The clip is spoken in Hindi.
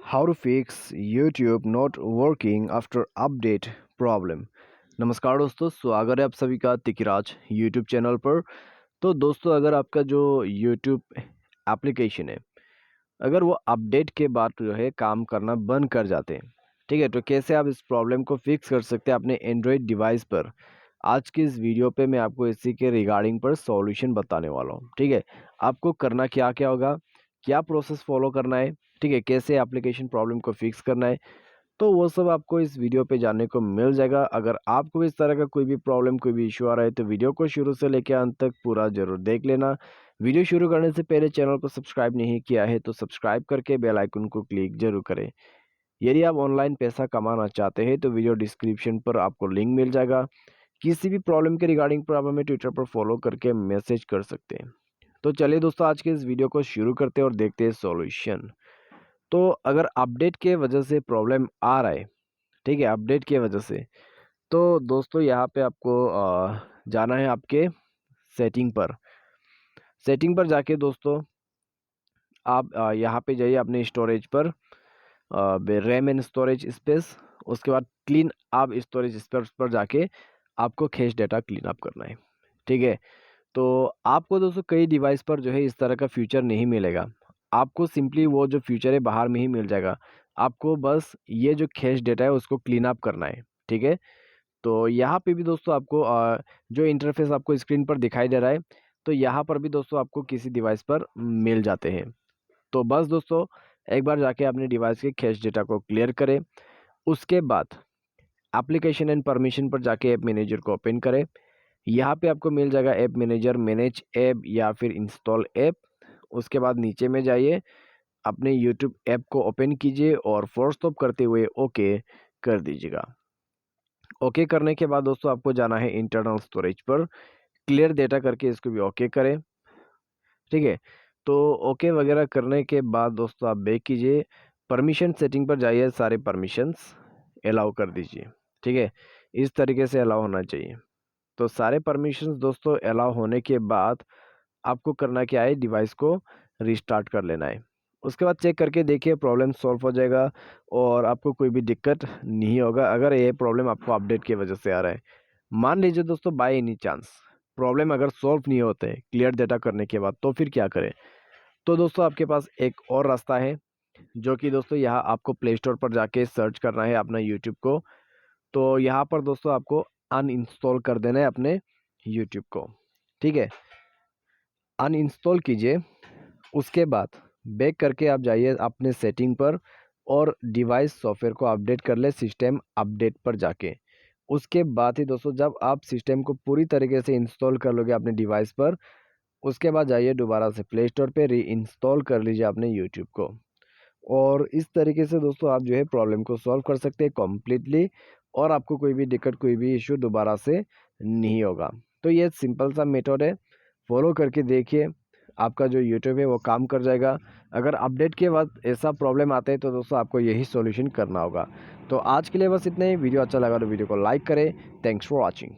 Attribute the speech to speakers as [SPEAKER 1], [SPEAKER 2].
[SPEAKER 1] How to fix YouTube not working after update problem। नमस्कार दोस्तों, स्वागत है आप सभी का तिकिराज YouTube चैनल पर। तो दोस्तों, अगर आपका जो YouTube एप्लीकेशन है, अगर वो अपडेट के बाद जो है काम करना बंद कर जाते हैं, ठीक है, तो कैसे आप इस प्रॉब्लम को फिक्स कर सकते हैं अपने एंड्रॉयड डिवाइस पर। आज की इस वीडियो पे मैं आपको इसी के रिगार्डिंग पर सॉल्यूशन बताने वाला हूँ। ठीक है, आपको करना क्या क्या होगा, क्या प्रोसेस फॉलो करना है, ठीक है, कैसे एप्लीकेशन प्रॉब्लम को फिक्स करना है, तो वो सब आपको इस वीडियो पे जानने को मिल जाएगा। अगर आपको इस तरह का कोई भी प्रॉब्लम, कोई भी इशू आ रहा है, तो वीडियो को शुरू से लेकर अंत तक पूरा जरूर देख लेना। वीडियो शुरू करने से पहले चैनल को सब्सक्राइब नहीं किया है तो सब्सक्राइब करके बेल आइकन को क्लिक जरूर करें। यदि आप ऑनलाइन पैसा कमाना चाहते हैं तो वीडियो डिस्क्रिप्शन पर आपको लिंक मिल जाएगा। किसी भी प्रॉब्लम के रिगार्डिंग पर आप हमें ट्विटर पर फॉलो करके मैसेज कर सकते हैं। तो चलिए दोस्तों, आज के इस वीडियो को शुरू करते हैं और देखते हैं सॉल्यूशन। तो अगर अपडेट के वजह से प्रॉब्लम आ रहा है, ठीक है, अपडेट की वजह से, तो दोस्तों यहाँ पे आपको जाना है आपके सेटिंग पर। सेटिंग पर जाके दोस्तों आप यहाँ पे जाइए अपने स्टोरेज पर, रैम एंड स्टोरेज स्पेस। उसके बाद क्लीन आप स्टोरेज स्पेस पर जाके आपको कैश डेटा क्लीन अप करना है। ठीक है, तो आपको दोस्तों कई डिवाइस पर जो है इस तरह का फीचर नहीं मिलेगा। आपको सिंपली वो जो फीचर है बाहर में ही मिल जाएगा। आपको बस ये जो कैश डेटा है उसको क्लीन अप करना है। ठीक है, तो यहाँ पे भी दोस्तों आपको जो इंटरफेस आपको स्क्रीन पर दिखाई दे रहा है, तो यहाँ पर भी दोस्तों आपको किसी डिवाइस पर मिल जाते हैं। तो बस दोस्तों, एक बार जाके अपने डिवाइस के कैश डेटा को क्लियर करें। उसके बाद एप्लीकेशन एंड परमिशन पर जाके ऐप मैनेजर को ओपन करें। यहाँ पे आपको मिल जाएगा ऐप मैनेजर, मैनेज ऐप या फिर इंस्टॉल ऐप। उसके बाद नीचे में जाइए, अपने यूट्यूब ऐप को ओपन कीजिए और फोर्स स्टॉप करते हुए ओके कर दीजिएगा। ओके करने के बाद दोस्तों आपको जाना है इंटरनल स्टोरेज पर, क्लियर डेटा करके इसको भी ओके करें। ठीक है, तो ओके वगैरह करने के बाद दोस्तों आप बैक कीजिए, परमिशन सेटिंग पर जाइए, सारे परमिशंस अलाउ कर दीजिए। ठीक है, इस तरीके से अलाउ होना चाहिए। तो सारे परमिशंस दोस्तों अलाउ होने के बाद आपको करना क्या है, डिवाइस को रिस्टार्ट कर लेना है। उसके बाद चेक करके देखिए प्रॉब्लम सॉल्व हो जाएगा और आपको कोई भी दिक्कत नहीं होगा अगर ये प्रॉब्लम आपको अपडेट की वजह से आ रहा है। मान लीजिए दोस्तों बाय एनी चांस प्रॉब्लम अगर सॉल्व नहीं होते क्लियर डेटा करने के बाद, तो फिर क्या करें। तो दोस्तों आपके पास एक और रास्ता है, जो कि दोस्तों यहाँ आपको प्ले स्टोर पर जाके सर्च करना है अपना यूट्यूब को। तो यहाँ पर दोस्तों आपको अनइंस्टॉल कर देना है अपने यूट्यूब को। ठीक है, अनइंस्टॉल कीजिए। उसके बाद बैक करके आप जाइए अपने सेटिंग पर और डिवाइस सॉफ्टवेयर को अपडेट कर ले सिस्टम अपडेट पर जाके। उसके बाद ही दोस्तों जब आप सिस्टम को पूरी तरीके से इंस्टॉल कर लोगे अपने डिवाइस पर, उसके बाद जाइए दोबारा से प्ले स्टोर पे री इंस्टॉल कर लीजिए अपने यूट्यूब को। और इस तरीके से दोस्तों आप जो है प्रॉब्लम को सॉल्व कर सकते हैं कम्प्लीटली, और आपको कोई भी दिक्कत, कोई भी इशू दोबारा से नहीं होगा। तो ये सिंपल सा मेथड है, फॉलो करके देखिए, आपका जो यूट्यूब है वो काम कर जाएगा। अगर अपडेट के बाद ऐसा प्रॉब्लम आता है तो दोस्तों आपको यही सॉल्यूशन करना होगा। तो आज के लिए बस इतना ही। वीडियो अच्छा लगा तो वीडियो को लाइक करें। Thanks for watching.